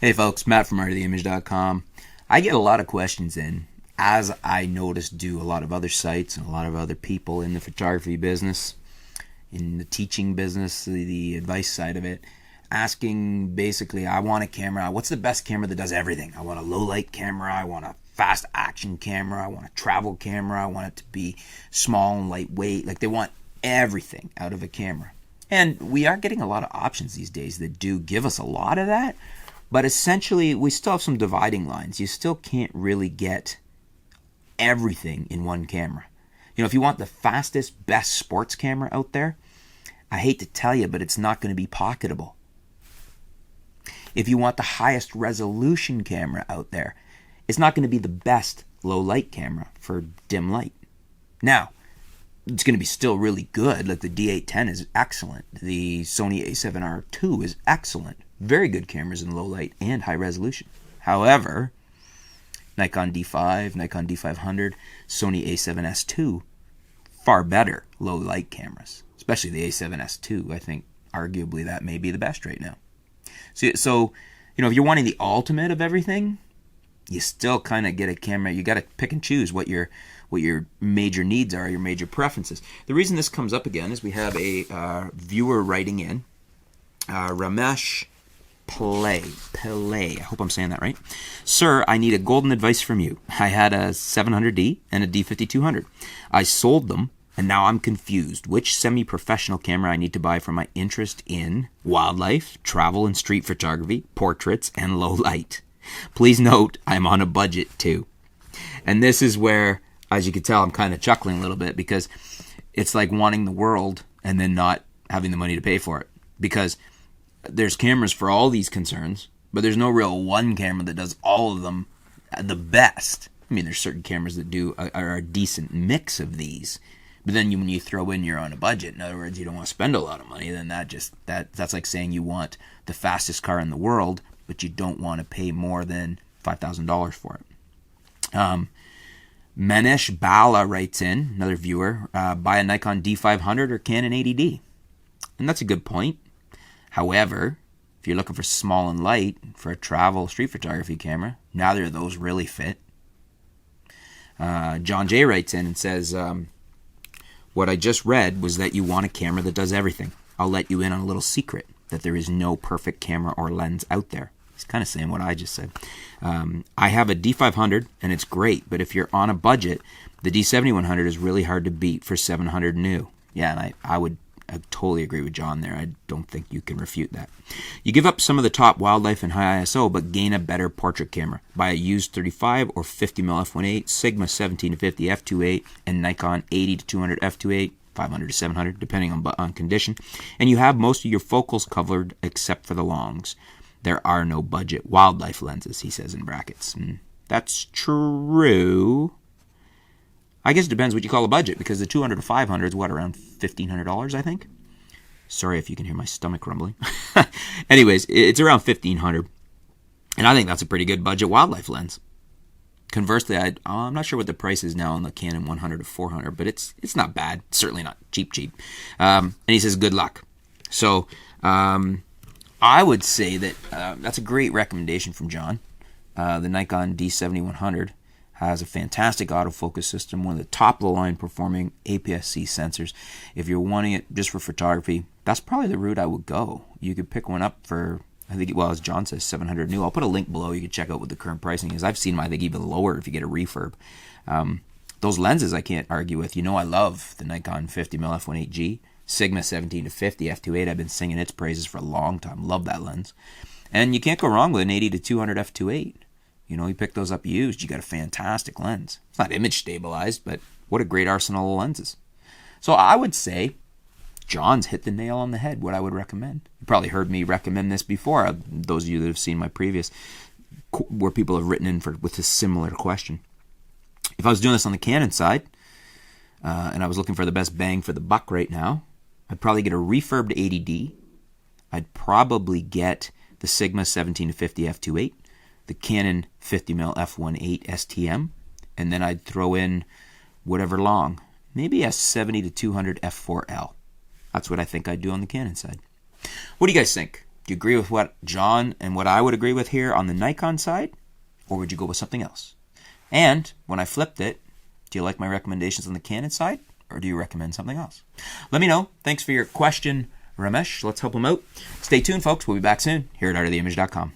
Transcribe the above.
Hey folks, Matt from artoftheimage.com. I get a lot of questions in, as I notice do a lot of other sites and a lot of other people in the photography business, in the teaching business, the advice side of it, asking basically, I want a camera. What's the best camera that does everything? I want a low light camera. I want a fast action camera. I want a travel camera. I want it to be small and lightweight. Like, they want everything out of a camera. And we are getting a lot of options these days that do give us a lot of that. But essentially, we still have some dividing lines. You still can't really get everything in one camera. You know, if you want the fastest, best sports camera out there, I hate to tell you, but it's not going to be pocketable. If you want the highest resolution camera out there, it's not going to be the best low light camera for dim light. Now, it's going to be still really good. Like the D810 is excellent. The Sony a7R II is excellent. Very good cameras in low light and high resolution. However, Nikon D5, Nikon D500, Sony a7S II, far better low light cameras. Especially the a7S II. I think arguably that may be the best right now. So you know, if you're wanting the ultimate of everything, you still kind of get a camera. You got to pick and choose what your major needs are, your major preferences. The reason this comes up again is we have a viewer writing in, Ramesh Pillay. I hope I'm saying that right. Sir, I need a golden advice from you. I had a 700D and a D5200. I sold them, and now I'm confused. Which semi-professional camera I need to buy for my interest in wildlife, travel and street photography, portraits, and low light. Please note, I'm on a budget too. And this is where, as you can tell, I'm kind of chuckling a little bit, because it's like wanting the world and then not having the money to pay for it. Because there's cameras for all these concerns, but there's no real one camera that does all of them the best. I mean, there's certain cameras that do are a decent mix of these. But then when you throw in you're on a budget, in other words, you don't want to spend a lot of money, then that's like saying you want the fastest car in the world, but you don't want to pay more than $5,000 for it. Manish Bala writes in, another viewer, buy a Nikon D500 or Canon 80D. And that's a good point. However, if you're looking for small and light for a travel street photography camera, neither of those really fit. John J. writes in and says, what I just read was that you want a camera that does everything. I'll let you in on a little secret, that there is no perfect camera or lens out there. He's kind of saying what I just said. I have a D500 and it's great, but if you're on a budget, the D7100 is really hard to beat for $700 new. Yeah, and I totally agree with John there. I don't think you can refute that. You give up some of the top wildlife and high ISO, but gain a better portrait camera. Buy a used 35 or 50mm f1.8, Sigma 17-50 f2.8, and Nikon 80-200 f2.8, 500 to 700, depending on condition. And you have most of your focals covered except for the longs. There are no budget wildlife lenses, he says in brackets. And that's true. I guess it depends what you call a budget, because the 200 to 500 is what, around $1,500, I think? Sorry if you can hear my stomach rumbling. Anyways, it's around $1,500. And I think that's a pretty good budget wildlife lens. Conversely, I'm not sure what the price is now on the Canon 100 to 400, but it's not bad. Certainly not cheap. And he says, good luck. So I would say that that's a great recommendation from John. The Nikon D7100 has a fantastic autofocus system, one of the top-of-the-line performing APS-C sensors. If you're wanting it just for photography, that's probably the route I would go. You could pick one up for, I think, well, as John says, $700 new. I'll put a link below. You can check out what the current pricing is. I've seen them, I think, even lower if you get a refurb. Those lenses I can't argue with. You know, I love the Nikon 50mm f1.8G, Sigma 17-50 f2.8. I've been singing its praises for a long time. Love that lens. And you can't go wrong with an 80-200 f2.8. You know, you pick those up used, you got a fantastic lens. It's not image stabilized, but what a great arsenal of lenses. So I would say John's hit the nail on the head, what I would recommend. You probably heard me recommend this before, those of you that have seen my previous, where people have written in with a similar question. If I was doing this on the Canon side, and I was looking for the best bang for the buck right now, I'd probably get a refurbed 80D. I'd probably get the Sigma 17-50 f2.8. The Canon 50mm f1.8 STM, and then I'd throw in whatever long, maybe a 70-200 f4L. That's what I think I'd do on the Canon side. What do you guys think? Do you agree with what John and what I would agree with here on the Nikon side? Or would you go with something else? And when I flipped it, do you like my recommendations on the Canon side? Or do you recommend something else? Let me know. Thanks for your question, Ramesh. Let's help him out. Stay tuned, folks. We'll be back soon here at artoftheimage.com.